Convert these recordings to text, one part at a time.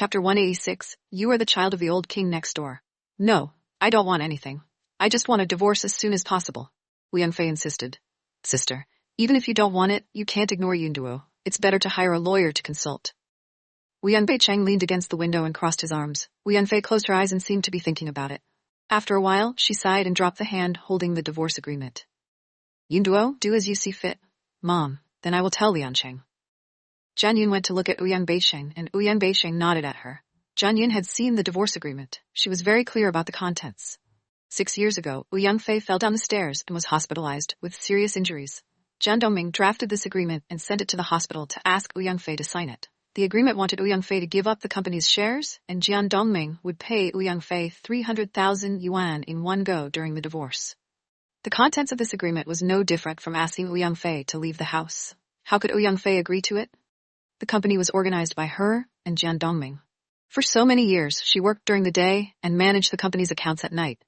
Chapter 186, You are the child of the old king next door. No, I don't want anything. I just want a divorce as soon as possible. Fei insisted. Sister, even if you don't want it, you can't ignore Yunduo. It's better to hire a lawyer to consult. Beicheng leaned against the window and crossed his arms. Fei closed her eyes and seemed to be thinking about it. After a while, she sighed and dropped the hand holding the divorce agreement. Yunduo, do as you see fit. Mom, then I will tell Liancheng. Jian Yun went to look at Beicheng, and Beicheng nodded at her. Jian Yun had seen the divorce agreement. She was very clear about the contents. 6 years ago, Fei fell down the stairs and was hospitalized with serious injuries. Jian Dongming drafted this agreement and sent it to the hospital to ask Fei to sign it. The agreement wanted Fei to give up the company's shares, and Jian Dongming would pay Fei 300,000 yuan in one go during the divorce. The contents of this agreement was no different from asking Fei to leave the house. How could Fei agree to it? The company was organized by her and Jian Dongming. For so many years, she worked during the day and managed the company's accounts at night.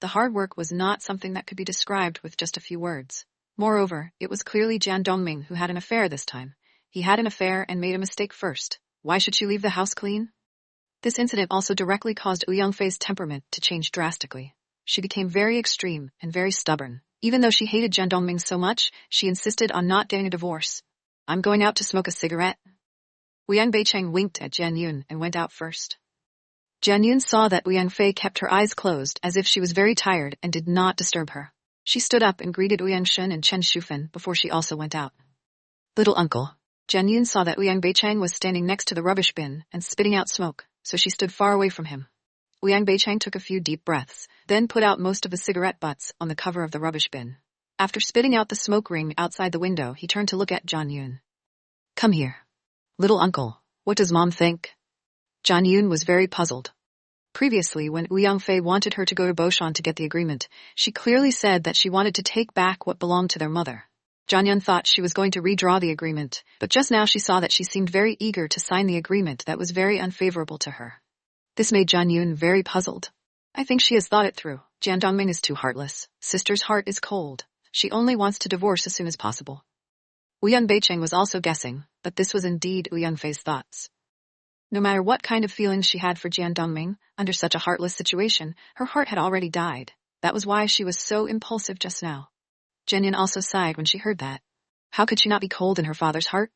The hard work was not something that could be described with just a few words. Moreover, it was clearly Jian Dongming who had an affair this time. He had an affair and made a mistake first. Why should she leave the house clean? This incident also directly caused Fei's temperament to change drastically. She became very extreme and very stubborn. Even though she hated Jian Dongming so much, she insisted on not getting a divorce. I'm going out to smoke a cigarette. Beicheng winked at Jian Yun and went out first. Jian Yun saw that Fei kept her eyes closed as if she was very tired and did not disturb her. She stood up and greeted Shun and Chen Shufen before she also went out. Little uncle. Jian Yun saw that Beicheng was standing next to the rubbish bin and spitting out smoke, so she stood far away from him. Beicheng took a few deep breaths, then put out most of the cigarette butts on the cover of the rubbish bin. After spitting out the smoke ring outside the window, he turned to look at Jian Yun. Come here. Little uncle, what does Mom think? Jian Yun was very puzzled. Previously, when Fei wanted her to go to Boshan to get the agreement, she clearly said that she wanted to take back what belonged to their mother. Jian Yun thought she was going to redraw the agreement, but just now she saw that she seemed very eager to sign the agreement that was very unfavorable to her. This made Jian Yun very puzzled. I think she has thought it through. Jian Dongming is too heartless. Sister's heart is cold. She only wants to divorce as soon as possible. Beicheng was also guessing, but this was indeed Fei's thoughts. No matter what kind of feelings she had for Jian Dongming, under such a heartless situation, her heart had already died. That was why she was so impulsive just now. Jian Yun also sighed when she heard that. How could she not be cold in her father's heart?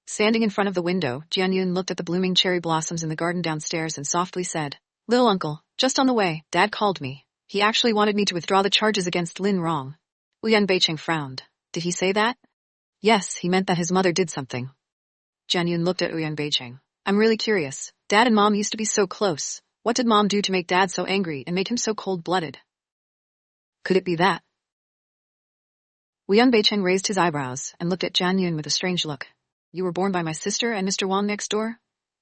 Standing in front of the window, Jian Yun looked at the blooming cherry blossoms in the garden downstairs and softly said, Little uncle, just on the way, Dad called me. He actually wanted me to withdraw the charges against Lin Rong. Beicheng frowned. Did he say that? Yes, he meant that his mother did something. Jian Yun looked at Beicheng. I'm really curious. Dad and Mom used to be so close. What did Mom do to make Dad so angry and make him so cold-blooded? Could it be that? Beicheng raised his eyebrows and looked at Jian Yun with a strange look. You were born by my sister and Mr. Wang next door?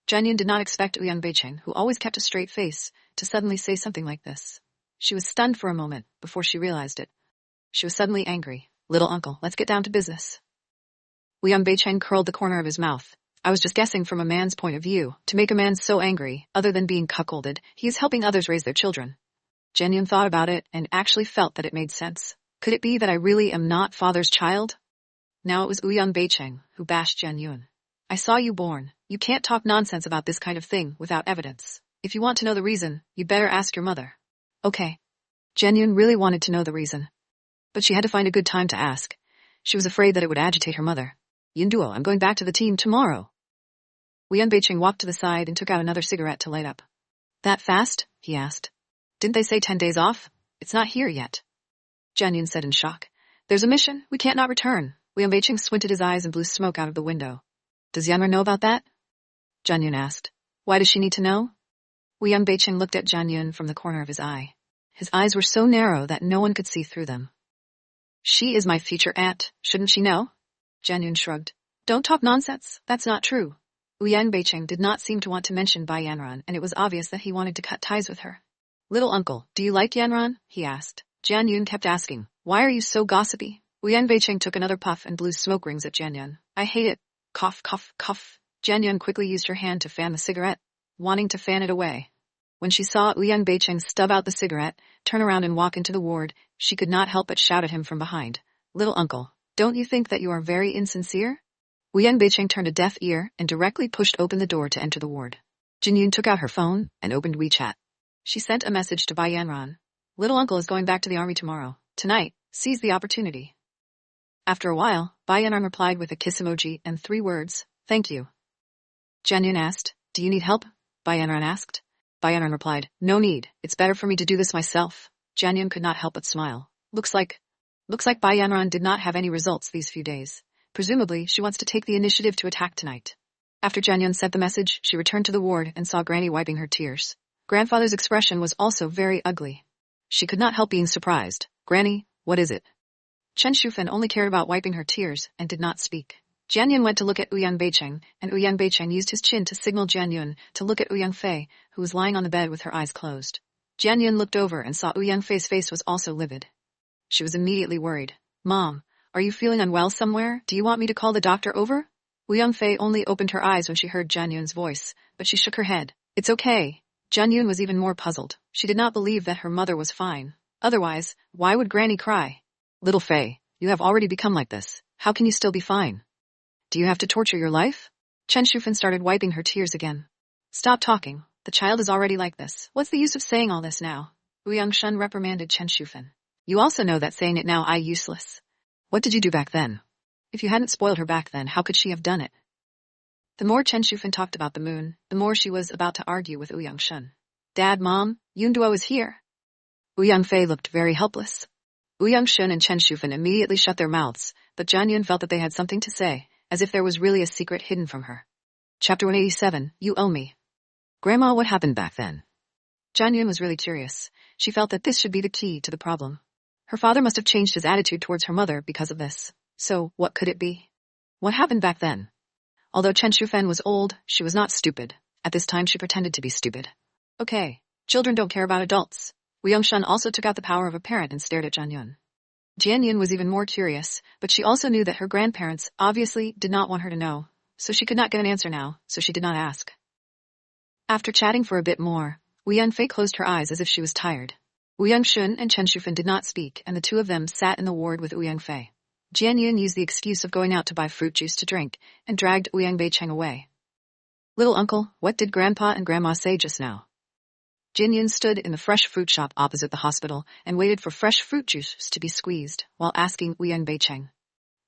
Jian Yun did not expect Beicheng, who always kept a straight face, to suddenly say something like this. She was stunned for a moment before she realized it. She was suddenly angry. Little uncle, let's get down to business. Beicheng curled the corner of his mouth. I was just guessing from a man's point of view. To make a man so angry, other than being cuckolded, he is helping others raise their children. Jian Yun thought about it and actually felt that it made sense. Could it be that I really am not father's child? Now it was Beicheng who bashed Jian Yun. I saw you born. You can't talk nonsense about this kind of thing without evidence. If you want to know the reason, you'd better ask your mother. Okay. Jian Yun really wanted to know the reason. But she had to find a good time to ask. She was afraid that it would agitate her mother. Yunduo, I'm going back to the team tomorrow. Beicheng walked to the side and took out another cigarette to light up. That fast? He asked. Didn't they say 10 days off? It's not here yet. Jian Yun said in shock. There's a mission. We can't not return. Beicheng squinted his eyes and blew smoke out of the window. Does Yanran know about that? Jian Yun asked. Why does she need to know? Beicheng looked at Jian Yun from the corner of his eye. His eyes were so narrow that no one could see through them. She is my future aunt. Shouldn't she know? Jian Yun shrugged. Don't talk nonsense. That's not true. Beicheng did not seem to want to mention Bai Yanran, and it was obvious that he wanted to cut ties with her. Little uncle, do you like Yanran? He asked. Jian Yun kept asking, why are you so gossipy? Beicheng took another puff and blew smoke rings at Jian Yun. I hate it. Cough, cough, cough. Jian Yun quickly used her hand to fan the cigarette, wanting to fan it away. When she saw Beicheng stub out the cigarette, turn around and walk into the ward, she could not help but shout at him from behind. Little uncle, don't you think that you are very insincere? Beicheng turned a deaf ear and directly pushed open the door to enter the ward. Jinyun took out her phone and opened WeChat. She sent a message to Bai Yanran. Little uncle is going back to the army tomorrow. Tonight, seize the opportunity. After a while, Bai Yanran replied with a kiss emoji and 3 words, thank you. Jinyun asked, do you need help? Bai Yanran asked. Bai Yanran replied, no need, it's better for me to do this myself. Jinyun could not help but smile. Looks like Bai Yanran did not have any results these few days. Presumably, she wants to take the initiative to attack tonight. After Jinyun sent the message, she returned to the ward and saw Granny wiping her tears. Grandfather's expression was also very ugly. She could not help being surprised. Granny, what is it? Chen Shufen only cared about wiping her tears and did not speak. Jianyun went to look at Ouyang Beicheng, and Ouyang Beicheng used his chin to signal Jianyun to look at Ouyang Fei, who was lying on the bed with her eyes closed. Jianyun looked over and saw Ouyang Fei's face was also livid. She was immediately worried. Mom, are you feeling unwell somewhere? Do you want me to call the doctor over? Ouyang Fei only opened her eyes when she heard Jianyun's voice, but she shook her head. It's okay. Jianyun was even more puzzled. She did not believe that her mother was fine. Otherwise, why would Granny cry? Little Fei, you have already become like this. How can you still be fine? Do you have to torture your life? Chen Shufen started wiping her tears again. Stop talking. The child is already like this. What's the use of saying all this now? Ouyang Shun reprimanded Chen Shufen. You also know that saying it now is useless. What did you do back then? If you hadn't spoiled her back then, how could she have done it? The more Chen Shufen talked about the moon, the more she was about to argue with Ouyang Shun. Dad, Mom, Yun Duo is here. Ouyang Fei looked very helpless. Ouyang Shun and Chen Shufen immediately shut their mouths, but Jianyun felt that they had something to say, as if there was really a secret hidden from her. Chapter 187, You Owe Me. Grandma, what happened back then? Jianyun was really curious. She felt that this should be the key to the problem. Her father must have changed his attitude towards her mother because of this. So, what could it be? What happened back then? Although Chen Shufen was old, she was not stupid. At this time she pretended to be stupid. Okay, children don't care about adults. Ouyang Shun also took out the power of a parent and stared at Jianyun. Jianyun was even more curious, but she also knew that her grandparents obviously did not want her to know, so she could not get an answer now, so she did not ask. After chatting for a bit more, Ouyang Fei closed her eyes as if she was tired. Ouyang Shun and Chen Shufen did not speak, and the two of them sat in the ward with Ouyang Fei. Jianyun used the excuse of going out to buy fruit juice to drink, and dragged Ouyang Beicheng away. Little uncle, what did Grandpa and Grandma say just now? Jianyun stood in the fresh fruit shop opposite the hospital and waited for fresh fruit juice to be squeezed, while asking Ouyang Beicheng.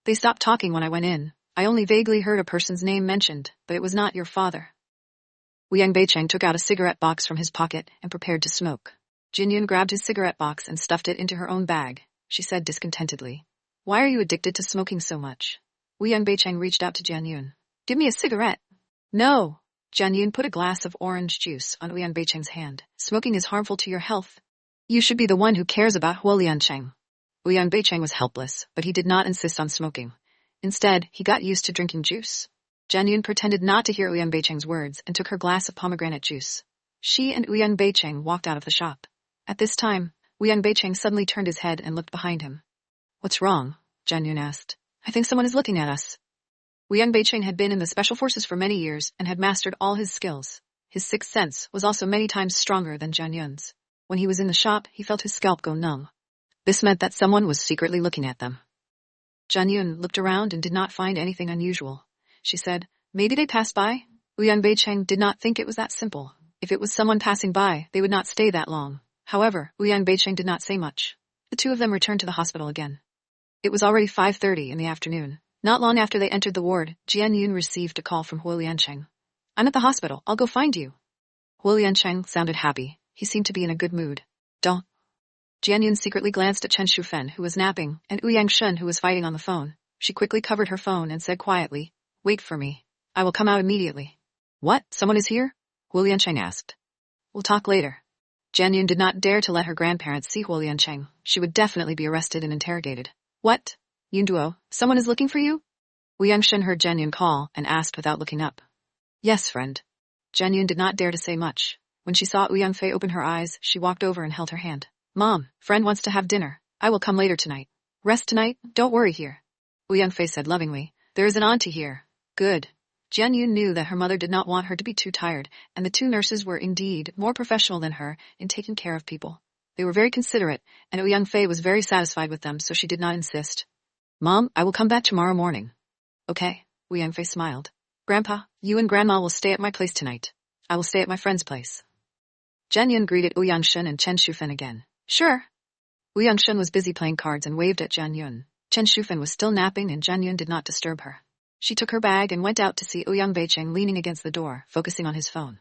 They stopped talking when I went in. I only vaguely heard a person's name mentioned, but it was not your father. Ouyang Beicheng took out a cigarette box from his pocket and prepared to smoke. Jianyun grabbed his cigarette box and stuffed it into her own bag. She said discontentedly, Why are you addicted to smoking so much? Ouyang Beicheng reached out to Jianyun. Give me a cigarette. No. Jianyun put a glass of orange juice on Ouyang Beicheng's hand. Smoking is harmful to your health. You should be the one who cares about Huoliancheng. Ouyang Beicheng was helpless, but he did not insist on smoking. Instead, he got used to drinking juice. Jianyun pretended not to hear Ouyang Beicheng's words and took her glass of pomegranate juice. She and Ouyang Beicheng walked out of the shop. At this time, Ouyang Beicheng suddenly turned his head and looked behind him. What's wrong? Jianyun asked. I think someone is looking at us. Ouyang Beicheng had been in the special forces for many years and had mastered all his skills. His sixth sense was also many times stronger than Jianyun's. When he was in the shop, he felt his scalp go numb. This meant that someone was secretly looking at them. Jianyun looked around and did not find anything unusual. She said, Maybe they passed by? Ouyang Beicheng did not think it was that simple. If it was someone passing by, they would not stay that long. However, Ouyang Beicheng did not say much. The two of them returned to the hospital again. It was already 5:30 in the afternoon. Not long after they entered the ward, Jianyun received a call from Huoliancheng. I'm at the hospital. I'll go find you. Huoliancheng sounded happy. He seemed to be in a good mood. Don't. Jianyun secretly glanced at Chen Shufen, who was napping, and Ouyang Shun, who was fighting on the phone. She quickly covered her phone and said quietly, Wait for me. I will come out immediately. What? Someone is here? Huoliancheng asked. We'll talk later. Jianyun did not dare to let her grandparents see Huoliancheng. She would definitely be arrested and interrogated. What? Yunduo, someone is looking for you? Ouyang Shun heard Jianyun call and asked without looking up. Yes, friend. Jianyun did not dare to say much. When she saw Ouyang Fei open her eyes, she walked over and held her hand. Mom, friend wants to have dinner. I will come later tonight. Rest tonight? Don't worry here. Ouyang Fei said lovingly. There is an auntie here. Good. Jianyun knew that her mother did not want her to be too tired, and the two nurses were indeed more professional than her in taking care of people. They were very considerate, and Ouyang Fei was very satisfied with them, so she did not insist. Mom, I will come back tomorrow morning. Okay, Ouyang Fei smiled. Grandpa, you and Grandma will stay at my place tonight. I will stay at my friend's place. Jian Yun greeted Wu Yangshen and Chen Shufen again. Sure. Wu Yangshen was busy playing cards and waved at Jian Yun. Chen Shufen was still napping and Jian Yun did not disturb her. She took her bag and went out to see Ouyang Beicheng leaning against the door, focusing on his phone.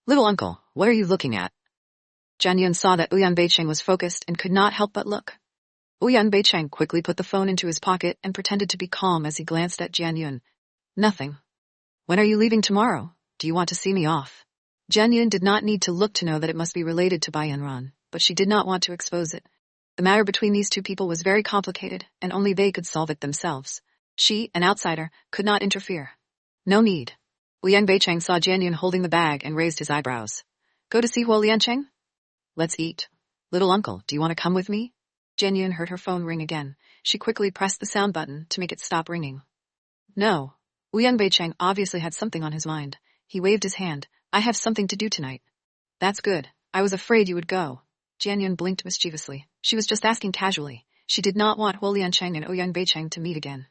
Little uncle, what are you looking at? Jian Yun saw that Ouyang Beicheng was focused and could not help but look. Ouyang Beicheng quickly put the phone into his pocket and pretended to be calm as he glanced at Jian Yun. Nothing. When are you leaving tomorrow? Do you want to see me off? Jian Yun did not need to look to know that it must be related to Bai Yanran, but she did not want to expose it. The matter between these two people was very complicated, and only they could solve it themselves. She, an outsider, could not interfere. No need. Ouyang Beicheng saw Jian Yun holding the bag and raised his eyebrows. Go to see Huo Liancheng? Let's eat. Little uncle, do you want to come with me? Jian Yun heard her phone ring again. She quickly pressed the sound button to make it stop ringing. No. Ouyang Beicheng obviously had something on his mind. He waved his hand. I have something to do tonight. That's good. I was afraid you would go. Jian Yun blinked mischievously. She was just asking casually. She did not want Huo Liancheng and Ouyang Beicheng to meet again.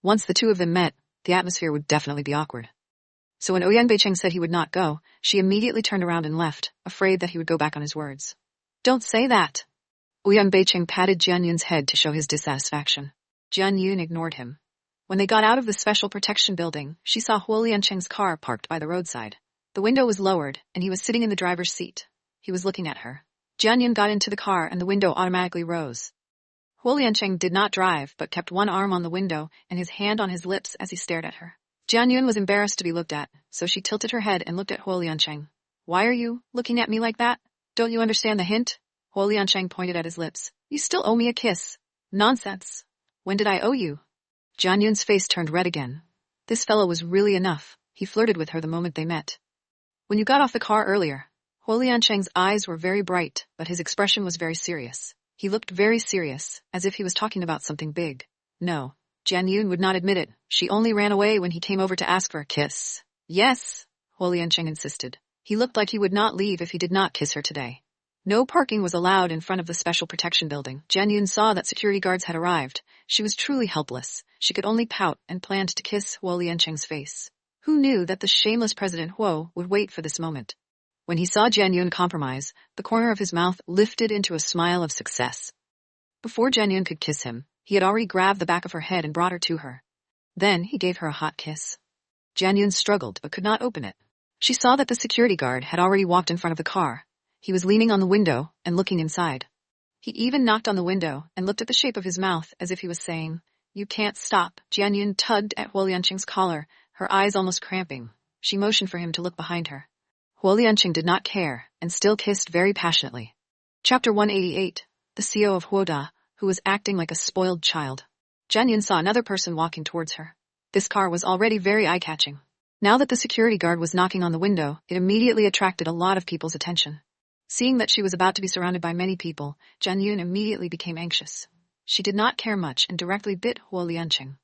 Once the two of them met, the atmosphere would definitely be awkward. So when Ouyang Beicheng said he would not go, she immediately turned around and left, afraid that he would go back on his words. Don't say that. Ouyang Beicheng patted Jian Yun's head to show his dissatisfaction. Jian Yun ignored him. When they got out of the special protection building, she saw Huo Liancheng's car parked by the roadside. The window was lowered, and he was sitting in the driver's seat. He was looking at her. Jian Yun got into the car and the window automatically rose. Huo Liancheng did not drive, but kept one arm on the window and his hand on his lips as he stared at her. Jian Yun was embarrassed to be looked at, so she tilted her head and looked at Huo Liancheng. Why are you looking at me like that? Don't you understand the hint? Huo Liancheng pointed at his lips. You still owe me a kiss. Nonsense. When did I owe you? Jian Yun's face turned red again. This fellow was really enough. He flirted with her the moment they met. When you got off the car earlier. Huo Liancheng's eyes were very bright, but his expression was very serious. He looked very serious, as if he was talking about something big. No, Jian Yun would not admit it. She only ran away when he came over to ask for a kiss. Yes, Huo Liancheng insisted. He looked like he would not leave if he did not kiss her today. No parking was allowed in front of the special protection building. Jian Yun saw that security guards had arrived. She was truly helpless. She could only pout and planned to kiss Huo Liancheng's face. Who knew that the shameless President Huo would wait for this moment? When he saw Jian Yun compromise, the corner of his mouth lifted into a smile of success. Before Jian Yun could kiss him, he had already grabbed the back of her head and brought her to her. Then he gave her a hot kiss. Jian Yun struggled but could not open it. She saw that the security guard had already walked in front of the car. He was leaning on the window and looking inside. He even knocked on the window and looked at the shape of his mouth as if he was saying, You can't stop. Jian Yun tugged at Huo Liancheng's collar, her eyes almost cramping. She motioned for him to look behind her. Huo Liancheng did not care, and still kissed very passionately. Chapter 188. The CEO of Huoda, who was acting like a spoiled child. Jian Yun saw another person walking towards her. This car was already very eye-catching. Now that the security guard was knocking on the window, it immediately attracted a lot of people's attention. Seeing that she was about to be surrounded by many people, Jian Yun immediately became anxious. She did not care much and directly bit Huo Liancheng.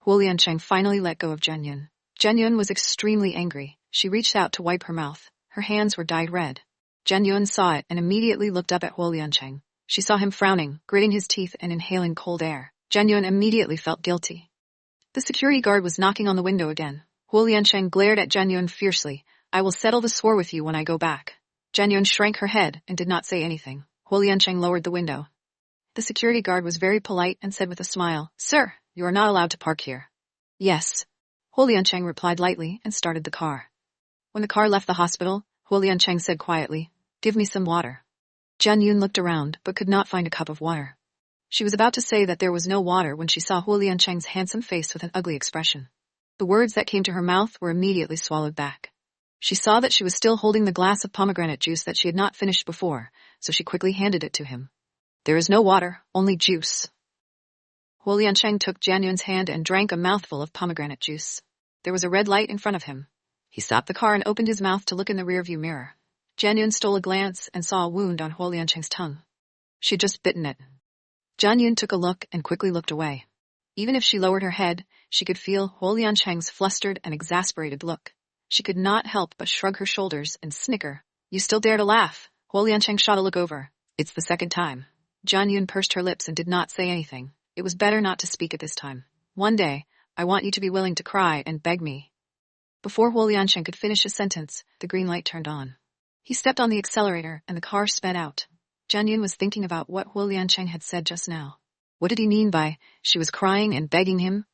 Huo Liancheng finally let go of Jian Yun. Jian Yun was extremely angry. She reached out to wipe her mouth. Her hands were dyed red. Jian Yun saw it and immediately looked up at Huo Liancheng. She saw him frowning, gritting his teeth and inhaling cold air. Jian Yun immediately felt guilty. The security guard was knocking on the window again. Huo Liancheng glared at Jian Yun fiercely. I will settle the score with you when I go back. Jian Yun shrank her head and did not say anything. Huo Liancheng lowered the window. The security guard was very polite and said with a smile, Sir, you are not allowed to park here. Yes. Huo Liancheng replied lightly and started the car. When the car left the hospital, Huo Liancheng said quietly, Give me some water. Jian Yun looked around but could not find a cup of water. She was about to say that there was no water when she saw Huo Liancheng's handsome face with an ugly expression. The words that came to her mouth were immediately swallowed back. She saw that she was still holding the glass of pomegranate juice that she had not finished before, so she quickly handed it to him. There is no water, only juice. Huo Liancheng took Jian Yun's hand and drank a mouthful of pomegranate juice. There was a red light in front of him. He stopped the car and opened his mouth to look in the rearview mirror. Jian Yun stole a glance and saw a wound on Huo Liancheng's tongue. She'd just bitten it. Jian Yun took a look and quickly looked away. Even if she lowered her head, she could feel Huo Liancheng's flustered and exasperated look. She could not help but shrug her shoulders and snicker. You still dare to laugh? Huo Liancheng shot a look over. It's the second time. Jian Yun pursed her lips and did not say anything. It was better not to speak at this time. One day, I want you to be willing to cry and beg me. Before Huo Liancheng could finish his sentence, the green light turned on. He stepped on the accelerator and the car sped out. Jian Yun was thinking about what Huo Liancheng had said just now. What did he mean by, she was crying and begging him?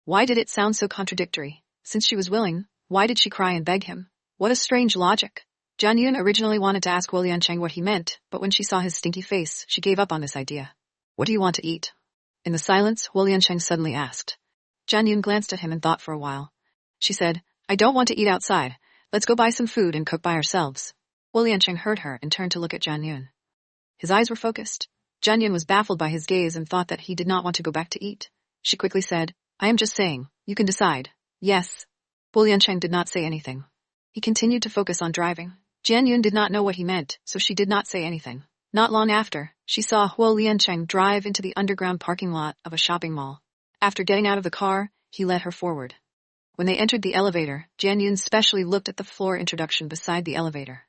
Why did it sound so contradictory? Since she was willing, why did she cry and beg him? What a strange logic. Jian Yun originally wanted to ask Huo Liancheng what he meant, but when she saw his stinky face, she gave up on this idea. What do you want to eat? In the silence, Huo Liancheng suddenly asked. Jian Yun glanced at him and thought for a while. She said, I don't want to eat outside. Let's go buy some food and cook by ourselves. Huo Liancheng heard her and turned to look at Jian Yun. His eyes were focused. Jian Yun was baffled by his gaze and thought that he did not want to go back to eat. She quickly said, I am just saying, you can decide. Yes. Huo Liancheng did not say anything. He continued to focus on driving. Jian Yun did not know what he meant, so she did not say anything. Not long after, she saw Huo Liancheng drive into the underground parking lot of a shopping mall. After getting out of the car, he led her forward. When they entered the elevator, Jian Yun specially looked at the floor introduction beside the elevator.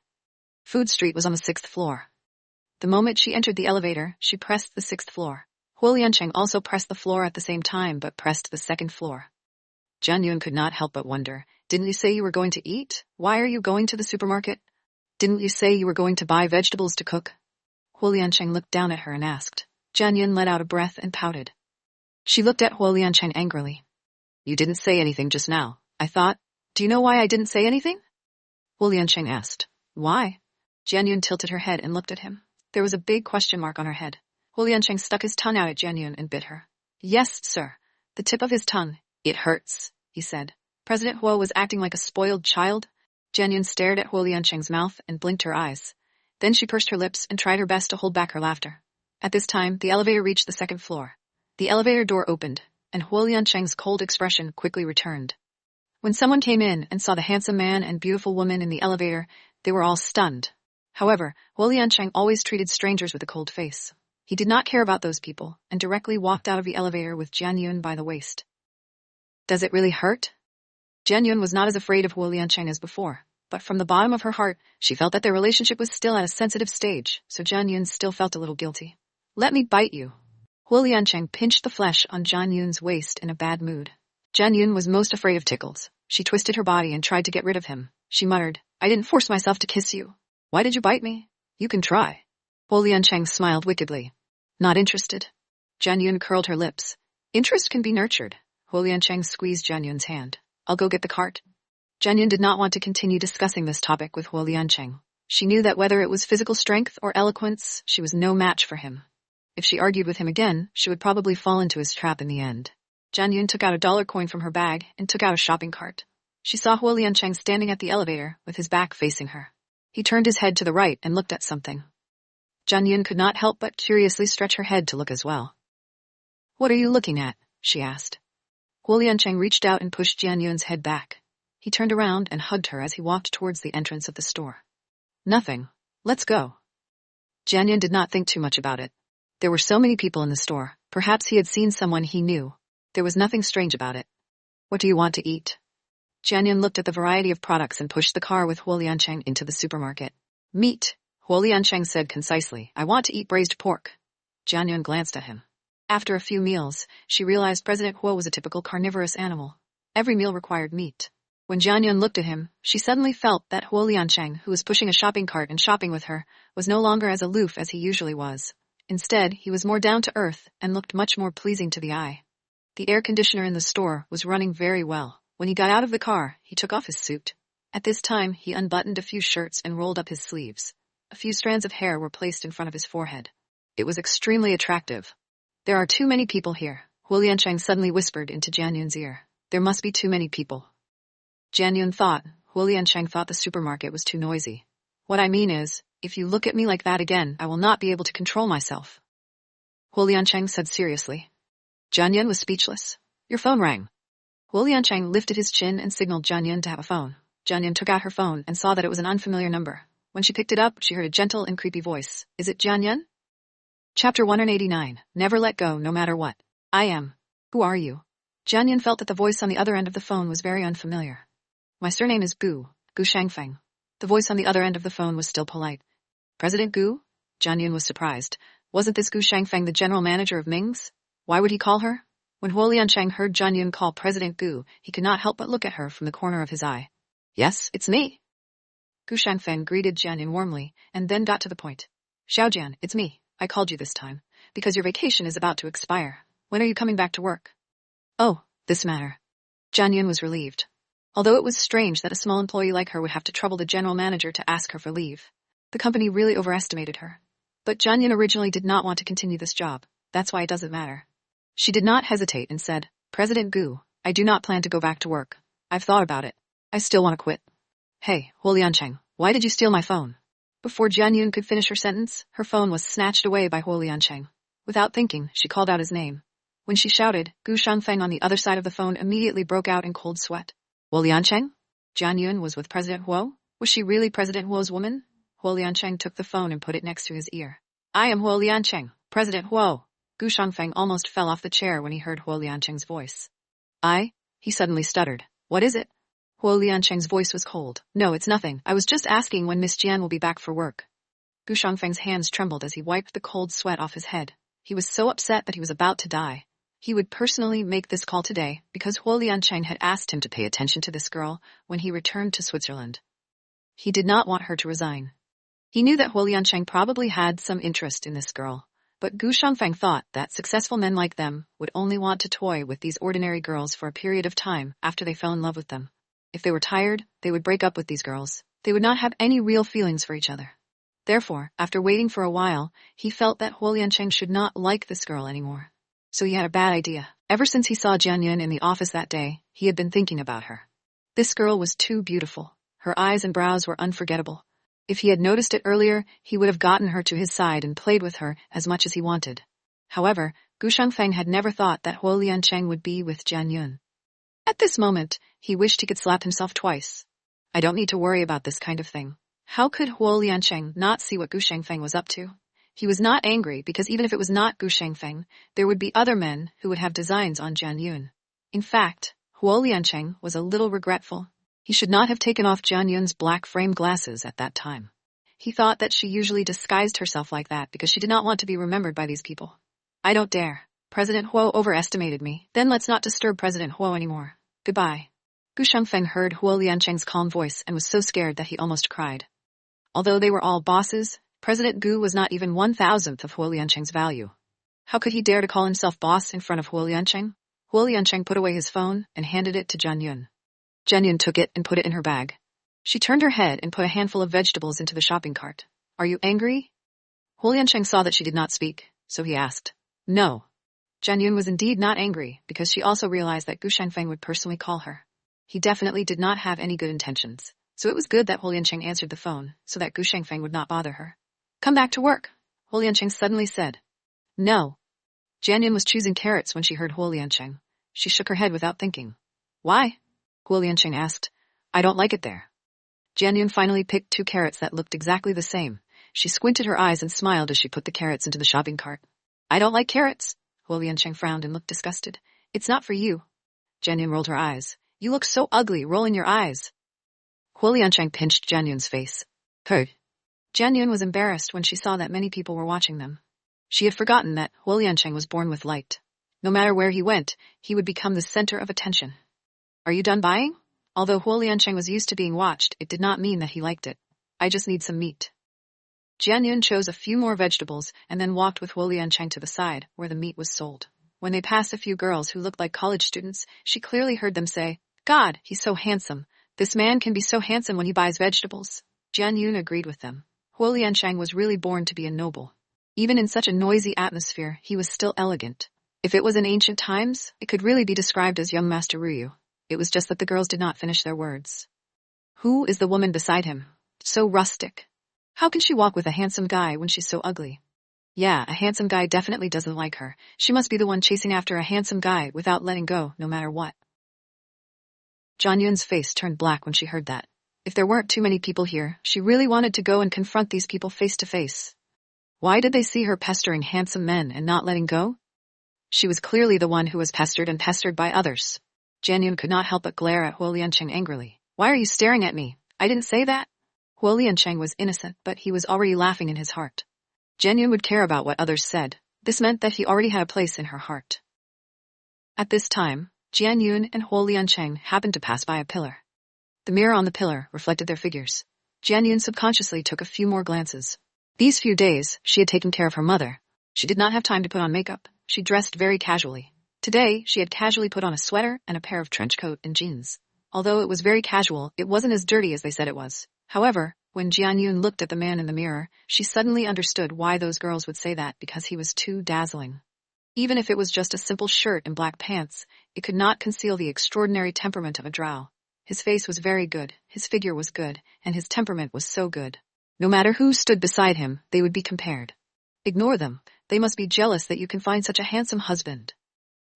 Food Street was on the 6th floor. The moment she entered the elevator, she pressed the 6th floor. Huo Liancheng also pressed the floor at the same time but pressed the 2nd floor. Jian Yun could not help but wonder, didn't you say you were going to eat? Why are you going to the supermarket? Didn't you say you were going to buy vegetables to cook? Huo Liancheng looked down at her and asked. Jian Yun let out a breath and pouted. She looked at Huo Liancheng angrily. You didn't say anything just now, I thought. Do you know why I didn't say anything? Huo Liancheng asked. Why? Jian Yun tilted her head and looked at him. There was a big question mark on her head. Huo Liancheng stuck his tongue out at Jian Yun and bit her. Yes, sir. The tip of his tongue. It hurts, he said. President Huo was acting like a spoiled child. Jian Yun stared at Huo Liancheng's mouth and blinked her eyes. Then she pursed her lips and tried her best to hold back her laughter. At this time, the elevator reached the 2nd floor. The elevator door opened, and Huo Liancheng's cold expression quickly returned. When someone came in and saw the handsome man and beautiful woman in the elevator, they were all stunned. However, Huo Liancheng always treated strangers with a cold face. He did not care about those people, and directly walked out of the elevator with Jian Yun by the waist. Does it really hurt? Jian Yun was not as afraid of Huo Liancheng as before, but from the bottom of her heart, she felt that their relationship was still at a sensitive stage, so Jian Yun still felt a little guilty. Let me bite you. Huo Liancheng pinched the flesh on Jian Yun's waist in a bad mood. Jian Yun was most afraid of tickles. She twisted her body and tried to get rid of him. She muttered, I didn't force myself to kiss you. Why did you bite me? You can try. Huo Liancheng smiled wickedly. Not interested. Jian Yun curled her lips. Interest can be nurtured. Huo Liancheng squeezed Jian Yun's hand. I'll go get the cart. Jian Yun did not want to continue discussing this topic with Huo Liancheng. She knew that whether it was physical strength or eloquence, she was no match for him. If she argued with him again, she would probably fall into his trap in the end. Jian Yun took out a dollar coin from her bag and took out a shopping cart. She saw Huo Liancheng standing at the elevator with his back facing her. He turned his head to the right and looked at something. Jian Yun could not help but curiously stretch her head to look as well. What are you looking at? She asked. Huo Liancheng reached out and pushed Jian Yun's head back. He turned around and hugged her as he walked towards the entrance of the store. Nothing. Let's go. Jian Yun did not think too much about it. There were so many people in the store. Perhaps he had seen someone he knew. There was nothing strange about it. What do you want to eat? Jian Yun looked at the variety of products and pushed the car with Huo Liancheng into the supermarket. Meat, Huo Liancheng said concisely. I want to eat braised pork. Jian Yun glanced at him. After a few meals, she realized President Huo was a typical carnivorous animal. Every meal required meat. When Jian Yun looked at him, she suddenly felt that Huo Liancheng, who was pushing a shopping cart and shopping with her, was no longer as aloof as he usually was. Instead, he was more down to earth and looked much more pleasing to the eye. The air conditioner in the store was running very well. When he got out of the car, he took off his suit. At this time, he unbuttoned a few shirts and rolled up his sleeves. A few strands of hair were placed in front of his forehead. It was extremely attractive. There are too many people here, Huo Liancheng suddenly whispered into Jian Yun's ear. There must be too many people. Jian Yun thought, Huo Liancheng thought the supermarket was too noisy. What I mean is, if you look at me like that again, I will not be able to control myself. Huo Liancheng said seriously. Jian Yun was speechless. Your phone rang. Huo Liancheng lifted his chin and signaled Jian Yun to have a phone. Jian Yun took out her phone and saw that it was an unfamiliar number. When she picked it up, she heard a gentle and creepy voice. Is it Jian Yun? Chapter 189. Never let go, no matter what. I am. Who are you? Jian Yun felt that the voice on the other end of the phone was very unfamiliar. My surname is Gu Shangfeng. The voice on the other end of the phone was still polite. President Gu? Jian Yun was surprised. Wasn't this Gu Shangfeng the general manager of Ming's? Why would he call her? When Huo Liancheng heard Zhang Yun call President Gu, he could not help but look at her from the corner of his eye. Yes, it's me. Gu Shangfeng greeted Jian Yun warmly, and then got to the point. Xiaojian, it's me. I called you this time, because your vacation is about to expire. When are you coming back to work? Oh, this matter. Jian Yun was relieved. Although it was strange that a small employee like her would have to trouble the general manager to ask her for leave. The company really overestimated her. But Jian Yun originally did not want to continue this job. That's why it doesn't matter. She did not hesitate and said, President Gu, I do not plan to go back to work. I've thought about it. I still want to quit. Hey, Huo Liancheng, why did you steal my phone? Before Jian Yun could finish her sentence, her phone was snatched away by Huo Liancheng. Without thinking, she called out his name. When she shouted, Gu Shangfeng on the other side of the phone immediately broke out in cold sweat. Huo Liancheng? Jian Yun was with President Huo? Was she really President Huo's woman? Huo Liancheng took the phone and put it next to his ear. I am Huo Liancheng, President Huo. Gu Shangfeng almost fell off the chair when he heard Huo Liancheng's voice. He suddenly stuttered. What is it? Huo Liancheng's voice was cold. No, it's nothing. I was just asking when Miss Jian will be back for work. Gu Shangfeng's hands trembled as he wiped the cold sweat off his head. He was so upset that he was about to die. He would personally make this call today because Huo Liancheng had asked him to pay attention to this girl when he returned to Switzerland. He did not want her to resign. He knew that Huo Liancheng probably had some interest in this girl, but Gu Shangfeng thought that successful men like them would only want to toy with these ordinary girls for a period of time after they fell in love with them. If they were tired, they would break up with these girls. They would not have any real feelings for each other. Therefore, after waiting for a while, he felt that Huo Liancheng should not like this girl anymore. So he had a bad idea. Ever since he saw Jian Yun in the office that day, he had been thinking about her. This girl was too beautiful. Her eyes and brows were unforgettable. If he had noticed it earlier, he would have gotten her to his side and played with her as much as he wanted. However, Gu Shangfeng had never thought that Huo Liancheng would be with Jian Yun. At this moment, he wished he could slap himself twice. I don't need to worry about this kind of thing. How could Huo Liancheng not see what Gu Shangfeng was up to? He was not angry because even if it was not Gu Shangfeng, there would be other men who would have designs on Jian Yun. In fact, Huo Liancheng was a little regretful. He should not have taken off Jian Yun's black frame glasses at that time. He thought that she usually disguised herself like that because she did not want to be remembered by these people. I don't dare. President Huo overestimated me. Then let's not disturb President Huo anymore. Goodbye. Gu Shangfeng heard Huo Liancheng's calm voice and was so scared that he almost cried. Although they were all bosses, President Gu was not even 1,000th of Huo Liancheng's value. How could he dare to call himself boss in front of Huo Liancheng? Huo Liancheng put away his phone and handed it to Jian Yun. Jian Yun took it and put it in her bag. She turned her head and put a handful of vegetables into the shopping cart. Are you angry? Huo Liancheng saw that she did not speak, so he asked. No. Jian Yun was indeed not angry because she also realized that Gu Shangfeng would personally call her. He definitely did not have any good intentions, so it was good that Huo Liancheng answered the phone so that Gu Shangfeng would not bother her. Come back to work, Huo Liancheng suddenly said. No. Jian Yun was choosing carrots when she heard Huo Liancheng. She shook her head without thinking. Why? Huo Liancheng asked. I don't like it there. Jian Yun finally picked 2 carrots that looked exactly the same. She squinted her eyes and smiled as she put the carrots into the shopping cart. I don't like carrots. Huo Liancheng frowned and looked disgusted. It's not for you. Jian Yun rolled her eyes. You look so ugly rolling your eyes. Huo Liancheng pinched Jian Yun's face. Heard. Jian Yun was embarrassed when she saw that many people were watching them. She had forgotten that Huo Liancheng was born with light. No matter where he went, he would become the center of attention. Are you done buying? Although Huo Liancheng was used to being watched, it did not mean that he liked it. I just need some meat. Jian Yun chose a few more vegetables and then walked with Huo Liancheng to the side, where the meat was sold. When they passed a few girls who looked like college students, she clearly heard them say, God, he's so handsome. This man can be so handsome when he buys vegetables. Jian Yun agreed with them. Huo Liancheng was really born to be a noble. Even in such a noisy atmosphere, he was still elegant. If it was in ancient times, it could really be described as young Master Ruyu. It was just that the girls did not finish their words. Who is the woman beside him? So rustic. How can she walk with a handsome guy when she's so ugly? Yeah, a handsome guy definitely doesn't like her. She must be the one chasing after a handsome guy without letting go, no matter what. Jian Yun's face turned black when she heard that. If there weren't too many people here, she really wanted to go and confront these people face to face. Why did they see her pestering handsome men and not letting go? She was clearly the one who was pestered and pestered by others. Jian Yun could not help but glare at Huo Liancheng angrily. Why are you staring at me? I didn't say that. Huo Liancheng was innocent, but he was already laughing in his heart. Jian Yun would care about what others said. This meant that he already had a place in her heart. At this time, Jian Yun and Huo Liancheng happened to pass by a pillar. The mirror on the pillar reflected their figures. Jian Yun subconsciously took a few more glances. These few days, she had taken care of her mother. She did not have time to put on makeup. She dressed very casually. Today, she had casually put on a sweater and a pair of trench coat and jeans. Although it was very casual, it wasn't as dirty as they said it was. However, when Jian Yun looked at the man in the mirror, she suddenly understood why those girls would say that, because he was too dazzling. Even if it was just a simple shirt and black pants, it could not conceal the extraordinary temperament of a drow. His face was very good, his figure was good, and his temperament was so good. No matter who stood beside him, they would be compared. Ignore them. They must be jealous that you can find such a handsome husband.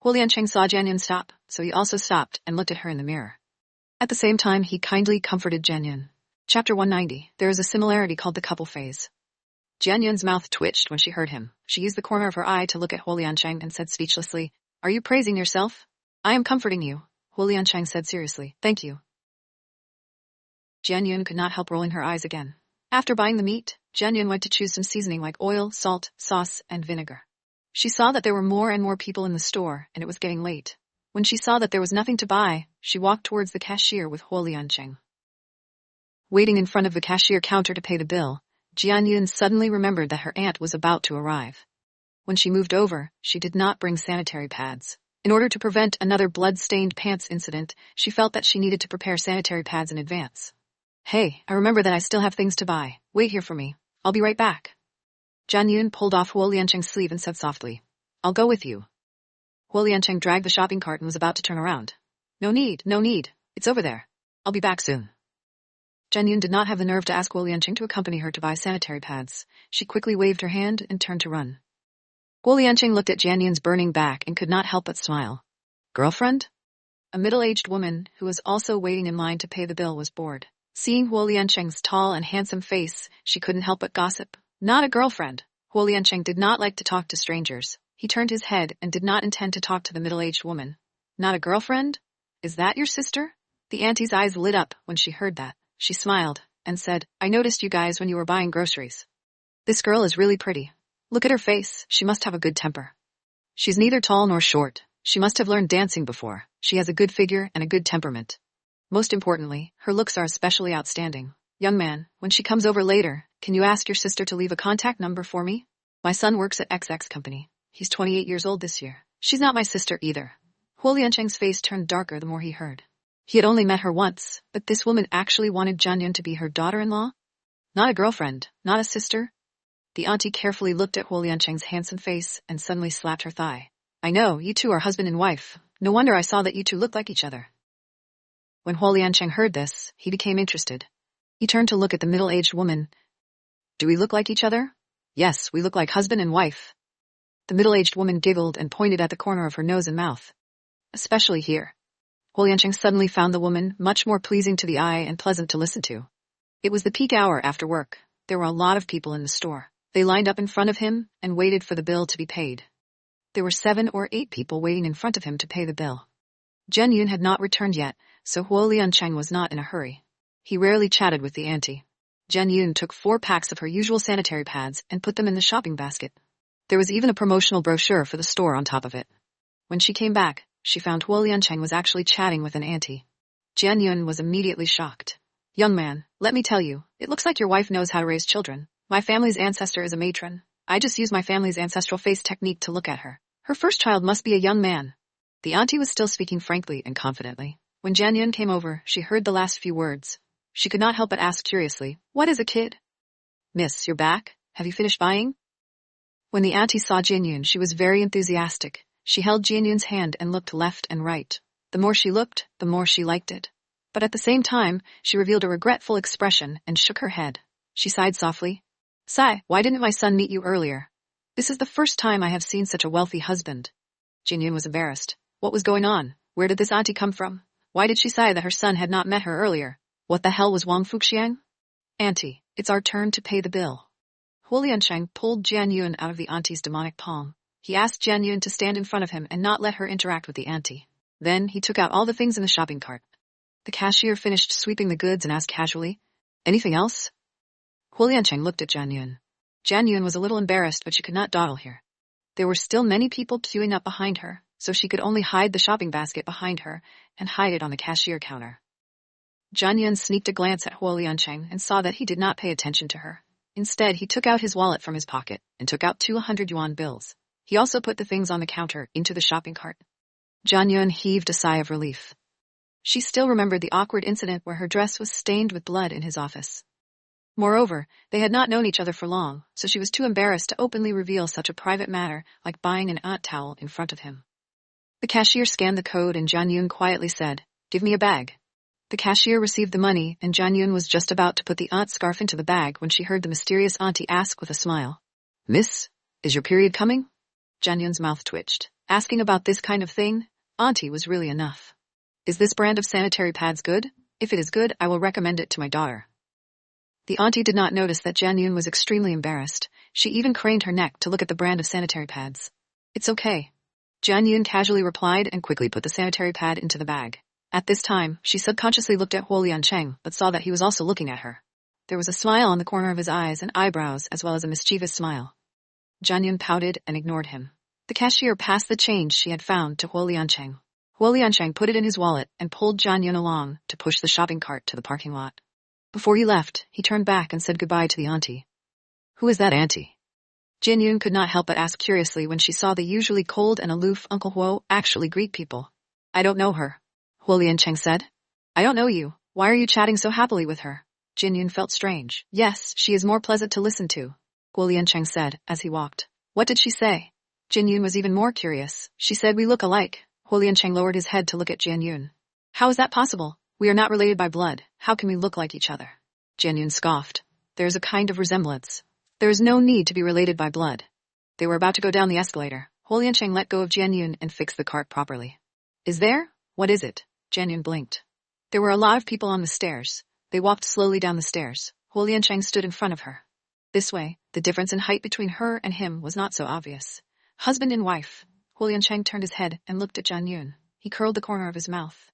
Huo Liancheng saw Jian Yun stop, so he also stopped and looked at her in the mirror. At the same time, he kindly comforted Jian Yun. Chapter 190. There is a similarity called the couple phase. Jian Yun's mouth twitched when she heard him. She used the corner of her eye to look at Huo Liancheng and said speechlessly, "Are you praising yourself?" "I am comforting you," Huo Liancheng said seriously. "Thank you." Jian Yun could not help rolling her eyes again. After buying the meat, Jian Yun went to choose some seasoning like oil, salt, sauce, and vinegar. She saw that there were more and more people in the store, and it was getting late. When she saw that there was nothing to buy, she walked towards the cashier with Huo Liancheng. Waiting in front of the cashier counter to pay the bill, Jian Yun suddenly remembered that her aunt was about to arrive. When she moved over, she did not bring sanitary pads. In order to prevent another blood-stained pants incident, she felt that she needed to prepare sanitary pads in advance. "Hey, I remember that I still have things to buy. Wait here for me. I'll be right back." Jian Yun pulled off Huo Liancheng's sleeve and said softly, "I'll go with you." Huo Liancheng dragged the shopping cart and was about to turn around. No need. It's over there. I'll be back soon." Jian Yun did not have the nerve to ask Huo Liancheng to accompany her to buy sanitary pads. She quickly waved her hand and turned to run. Huo Liancheng looked at Jian Yun's burning back and could not help but smile. "Girlfriend?" A middle-aged woman, who was also waiting in line to pay the bill, was bored. Seeing Huo Liancheng's tall and handsome face, she couldn't help but gossip. "Not a girlfriend." Huo Liancheng did not like to talk to strangers. He turned his head and did not intend to talk to the middle-aged woman. "Not a girlfriend? Is that your sister?" The auntie's eyes lit up when she heard that. She smiled and said, "I noticed you guys when you were buying groceries. This girl is really pretty. Look at her face. She must have a good temper. She's neither tall nor short. She must have learned dancing before. She has a good figure and a good temperament. Most importantly, her looks are especially outstanding. Young man, when she comes over later, can you ask your sister to leave a contact number for me? My son works at XX company. He's 28 years old this year. She's not my sister either." Huo Liancheng's face turned darker the more he heard. He had only met her once, but this woman actually wanted Jian Yun to be her daughter-in-law? Not a girlfriend, not a sister? The auntie carefully looked at Huo Liancheng's handsome face and suddenly slapped her thigh. "I know, you two are husband and wife. No wonder I saw that you two looked like each other." When Huo Liancheng heard this, he became interested. He turned to look at the middle-aged woman. "Do we look like each other?" "Yes, we look like husband and wife." The middle-aged woman giggled and pointed at the corner of her nose and mouth. "Especially here." Huo Liancheng suddenly found the woman much more pleasing to the eye and pleasant to listen to. It was the peak hour after work. There were a lot of people in the store. They lined up in front of him and waited for the bill to be paid. There were 7 or 8 people waiting in front of him to pay the bill. Jian Yun had not returned yet, so Huo Liancheng was not in a hurry. He rarely chatted with the auntie. Jian Yun took 4 packs of her usual sanitary pads and put them in the shopping basket. There was even a promotional brochure for the store on top of it. When she came back, she found Huo Liancheng was actually chatting with an auntie. Jian Yun was immediately shocked. "Young man, let me tell you, it looks like your wife knows how to raise children. My family's ancestor is a matron. I just used my family's ancestral face technique to look at her. Her first child must be a young man." The auntie was still speaking frankly and confidently. When Jian Yun came over, she heard the last few words. She could not help but ask curiously, "What is a kid?" "Miss, you're back? Have you finished buying?" When the auntie saw Jian Yun, she was very enthusiastic. She held Jian Yun's hand and looked left and right. The more she looked, the more she liked it. But at the same time, she revealed a regretful expression and shook her head. She sighed softly. "Sai, why didn't my son meet you earlier? This is the first time I have seen such a wealthy husband." Jian Yun was embarrassed. What was going on? Where did this auntie come from? Why did she sigh that her son had not met her earlier? What the hell was Wang Fuxiang? "Auntie, it's our turn to pay the bill." Huo Liancheng pulled Jian Yun out of the auntie's demonic palm. He asked Jian Yun to stand in front of him and not let her interact with the auntie. Then he took out all the things in the shopping cart. The cashier finished sweeping the goods and asked casually, "Anything else?" Huo Liancheng looked at Jian Yun. Jian Yun was a little embarrassed, but she could not dawdle here. There were still many people queuing up behind her, so she could only hide the shopping basket behind her and hide it on the cashier counter. Jian Yun sneaked a glance at Huo Liancheng and saw that he did not pay attention to her. Instead, he took out his wallet from his pocket and took out 200 yuan bills. He also put the things on the counter into the shopping cart. Jian Yun heaved a sigh of relief. She still remembered the awkward incident where her dress was stained with blood in his office. Moreover, they had not known each other for long, so she was too embarrassed to openly reveal such a private matter like buying an aunt towel in front of him. The cashier scanned the code and Jian Yun quietly said, "Give me a bag." The cashier received the money and Jian Yun was just about to put the aunt scarf into the bag when she heard the mysterious auntie ask with a smile, "Miss, is your period coming?" Jian Yun's mouth twitched. Asking about this kind of thing, auntie was really enough. "Is this brand of sanitary pads good? If it is good, I will recommend it to my daughter." The auntie did not notice that Jian Yun was extremely embarrassed. She even craned her neck to look at the brand of sanitary pads. "It's okay." Jian Yun casually replied and quickly put the sanitary pad into the bag. At this time, she subconsciously looked at Huo Liancheng, but saw that he was also looking at her. There was a smile on the corner of his eyes and eyebrows, as well as a mischievous smile. Jian Yun pouted and ignored him. The cashier passed the change she had found to Huo Liancheng. Huo Liancheng put it in his wallet and pulled Jian Yun along to push the shopping cart to the parking lot. Before he left, he turned back and said goodbye to the auntie. "Who is that auntie?" Jian Yun could not help but ask curiously when she saw the usually cold and aloof Uncle Huo actually greet people. "I don't know her," Huo Liancheng said. "I don't know you. Why are you chatting so happily with her?" Jian Yun felt strange. "Yes, she is more pleasant to listen to," Huo Liancheng said as he walked. "What did she say?" Jian Yun was even more curious. "She said we look alike." Huo Liancheng lowered his head to look at Jian Yun. "How is that possible? We are not related by blood. How can we look like each other?" Jian Yun scoffed. "There is a kind of resemblance. There is no need to be related by blood." They were about to go down the escalator. Huo Liancheng let go of Jian Yun and fixed the cart properly. "Is there? What is it?" Jian Yun blinked. There were a lot of people on the stairs. They walked slowly down the stairs. Huo Liancheng stood in front of her. This way, the difference in height between her and him was not so obvious. Husband and wife. Huo Liancheng turned his head and looked at Jian Yun. He curled the corner of his mouth.